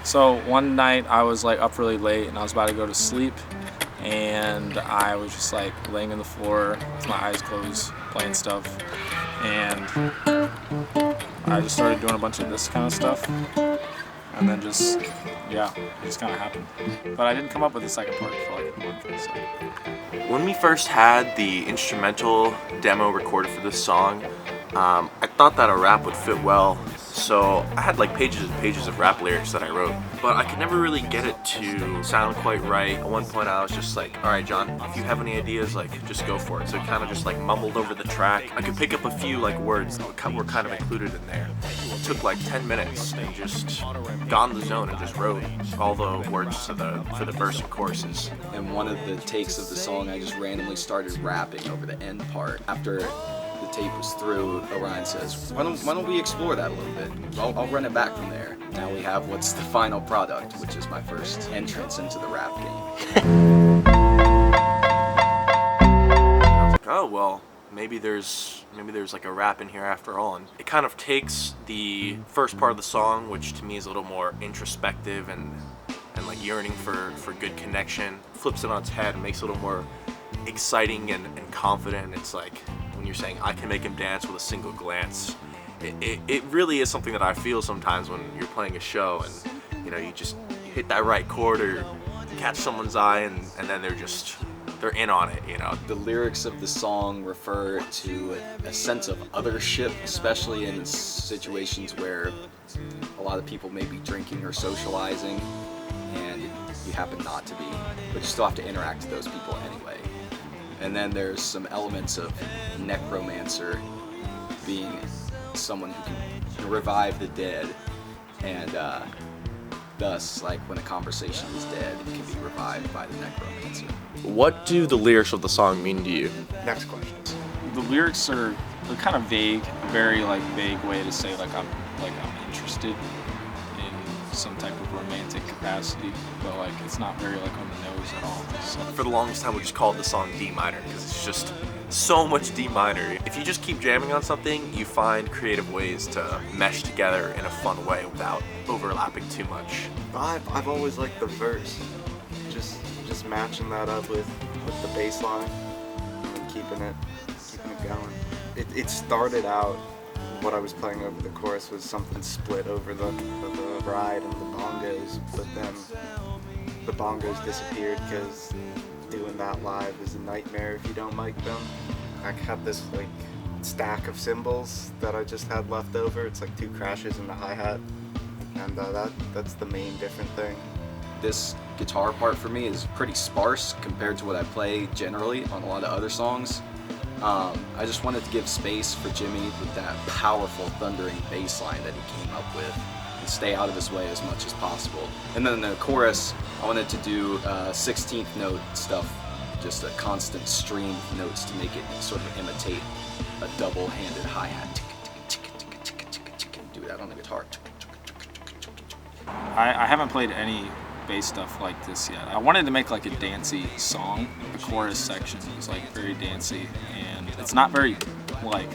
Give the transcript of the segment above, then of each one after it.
So one night I was like up really late and I was about to go to sleep, and I was just like laying on the floor with my eyes closed playing stuff, and I just started doing a bunch of this kind of stuff, and then just, yeah, it just kind of happened. But I didn't come up with the second part for like a month or so. When we first had the instrumental demo recorded for this song, I thought that a rap would fit well, so I had like pages and pages of rap lyrics that I wrote, but I could never really get it to sound quite right. At one point I was just like, alright John, if you have any ideas, like, just go for it. So it kind of just like mumbled over the track. I could pick up a few like words that were kind of included in there. It took like 10 minutes and just got in the zone and just wrote all the words for the verse and choruses. And one of the takes of the song, I just randomly started rapping over the end part. After the tape was through, Orion says, why don't we explore that a little bit? I'll run it back from there. Now we have what's the final product, which is my first entrance into the rap game. I was like, oh well, maybe there's like a rap in here after all. And it kind of takes the first part of the song, which to me is a little more introspective and like yearning for good connection, flips it on its head and makes it a little more exciting and confident. It's like when you're saying I can make him dance with a single glance. It really is something that I feel sometimes when you're playing a show and you just hit that right chord or catch someone's eye and then they're in on it, The lyrics of the song refer to a sense of othership, especially in situations where a lot of people may be drinking or socializing and you happen not to be, but you still have to interact with those people anyway. And then there's some elements of necromancer, being someone who can revive the dead, and thus, like, when a conversation is dead, it can be revived by the necromancer. What do the lyrics of the song mean to you? Next question. The lyrics they're kind of vague, very like vague way to say like I'm interested in some type of romantic capacity, but like it's not very like on the nose at all. So. For the longest time we just called the song D minor because it's just so much D minor. If you just keep jamming on something, you find creative ways to mesh together in a fun way without overlapping too much. I've always liked the verse, just matching that up with the bass line and keeping it going. It started out, what I was playing over the chorus was something split over the ride and the bongos, but then the bongos disappeared because doing that live is a nightmare if you don't mic them. I had this like stack of cymbals that I just had left over. It's like 2 crashes and a hi-hat, and that's the main different thing. This guitar part for me is pretty sparse compared to what I play generally on a lot of other songs. I just wanted to give space for Jimmy with that powerful thundering bass line that he came up with and stay out of his way as much as possible. And then the chorus, I wanted to do 16th note stuff, just a constant stream of notes to make it sort of imitate a double-handed hi-hat. Do that on the guitar. I haven't played any bass stuff like this yet. I wanted to make like a dancey song. The chorus section is like very dancey, and it's not very like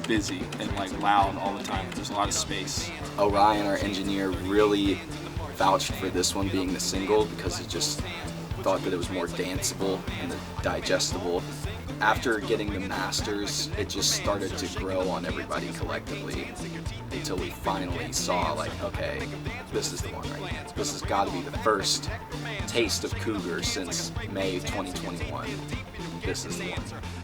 busy and like loud all the time. There's a lot of space. Orion, our engineer, really vouched for this one being the single because he just thought that it was more danceable and digestible. After getting the masters, it just started to grow on everybody collectively until we finally saw, like, okay, this is the one right here. This has got to be the first taste of Cougar since May 2021. This is the one.